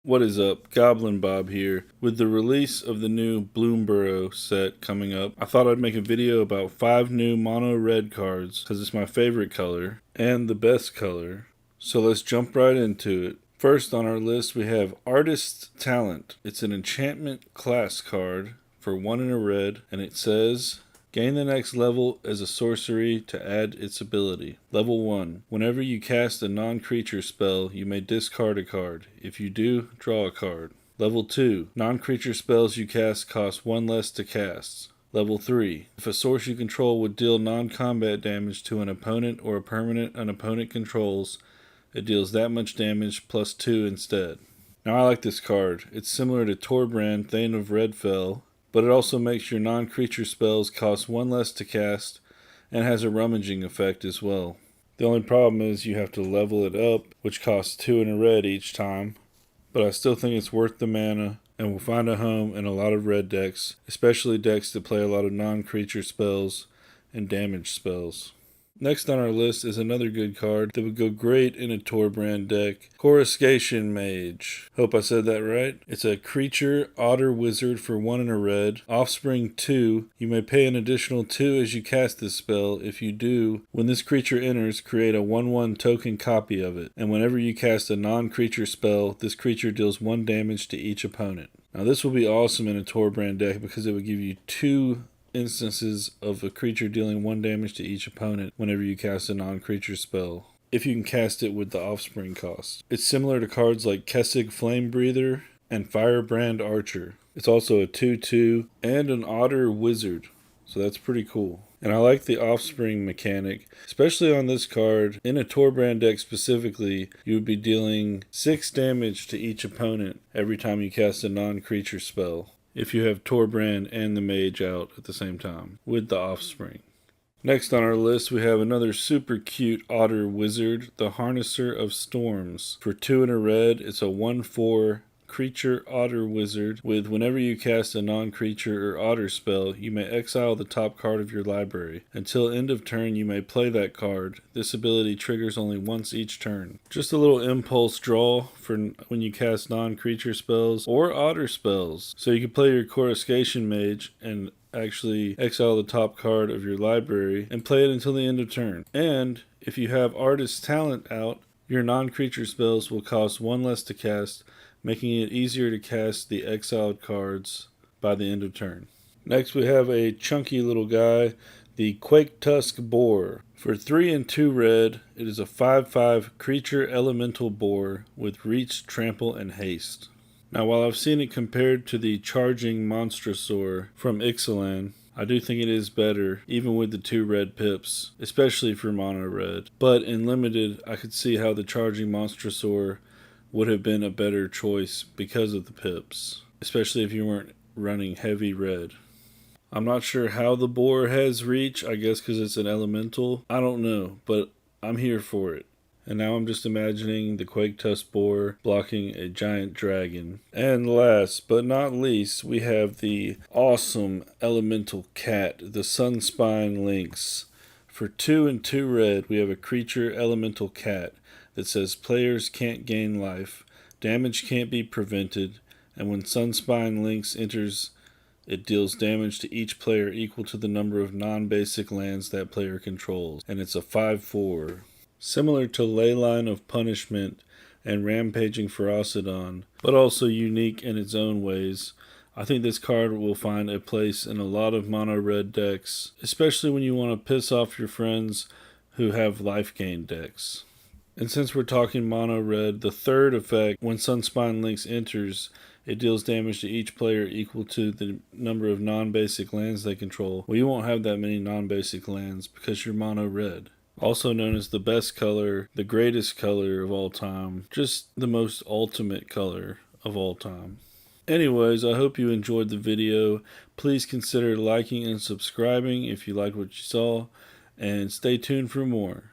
What is up? Goblin Bob here. With the release of the new Bloomburrow set coming up, I thought I'd make a video about 5 new mono red cards because it's my favorite color and the best color. So let's jump right into it. First on our list we have Artist's Talent. It's an enchantment class card for 1 in a red, and it says, gain the next level as a sorcery to add its ability. Level 1. Whenever you cast a non-creature spell, you may discard a card. If you do, draw a card. Level 2. Non-creature spells you cast cost 1 less to cast. Level 3. If a source you control would deal non-combat damage to an opponent or a permanent an opponent controls, it deals that much damage plus 2 instead. Now I like this card. It's similar to Torbrand, Thane of Redfell, but it also makes your non-creature spells cost 1 less to cast and has a rummaging effect as well. The only problem is you have to level it up, which costs 2 in a red each time, but I still think it's worth the mana and will find a home in a lot of red decks, especially decks that play a lot of non-creature spells and damage spells. Next on our list is another good card that would go great in a Torbrand deck, Coruscation Mage. Hope I said that right. It's a creature otter wizard for 1 in a red. Offspring 2. You may pay an additional 2 as you cast this spell. If you do, when this creature enters, create a 1/1 token copy of it. And whenever you cast a non-creature spell, this creature deals 1 damage to each opponent. Now this will be awesome in a Torbrand deck because it would give you 2 instances of a creature dealing 1 damage to each opponent whenever you cast a non-creature spell, if you can cast it with the offspring cost. It's similar to cards like Kessig Flame Breather and Firebrand Archer. It's also a 2/2 and an otter wizard, so that's pretty cool. And I like the offspring mechanic, especially on this card. In a Torbrand deck specifically, you would be dealing 6 damage to each opponent every time you cast a non-creature spell, if you have Torbrand and the Mage out at the same time, with the offspring. Next on our list, we have another super cute otter wizard, the Harnesser of Storms. For 2 in a red, it's a 1/4 creature otter wizard with whenever you cast a non-creature or otter spell, you may exile the top card of your library. Until end of turn, you may play that card. This ability triggers only once each turn. Just a little impulse draw for when you cast non-creature spells or otter spells. So you can play your Coruscation Mage and actually exile the top card of your library and play it until the end of turn. And if you have Artist's Talent out, your non-creature spells will cost 1 less to cast, making it easier to cast the exiled cards by the end of turn. Next we have a chunky little guy, the Quacketusk Boar. For 3 and 2 red, it is a 5/5 creature elemental boar with reach, trample, and haste. Now while I've seen it compared to the charging Monstrosaur from Ixalan, I do think it is better, even with the 2 red pips, especially for mono red. But in limited, I could see how the charging Monstrosaur would have been a better choice because of the pips, especially if you weren't running heavy red. I'm not sure how the boar has reach, I guess because it's an elemental. I don't know, but I'm here for it. And now I'm just imagining the Quacketusk Boar blocking a giant dragon. And last but not least, we have the awesome elemental cat, the Sunspine Lynx. For 2 and 2 red, we have a creature elemental cat that says players can't gain life, damage can't be prevented, and when Sunspine Lynx enters, it deals damage to each player equal to the number of non-basic lands that player controls. And it's a 5/4. Similar to Leyline of Punishment and Rampaging Ferocidon, but also unique in its own ways. I think this card will find a place in a lot of mono red decks, especially when you want to piss off your friends who have life gain decks. And since we're talking mono red, the third effect, when Sunspine Lynx enters, it deals damage to each player equal to the number of non-basic lands they control. Well, you won't have that many non-basic lands because you're mono red. Also known as the best color, the greatest color of all time, just the most ultimate color of all time. Anyways, I hope you enjoyed the video. Please consider liking and subscribing if you liked what you saw, and stay tuned for more.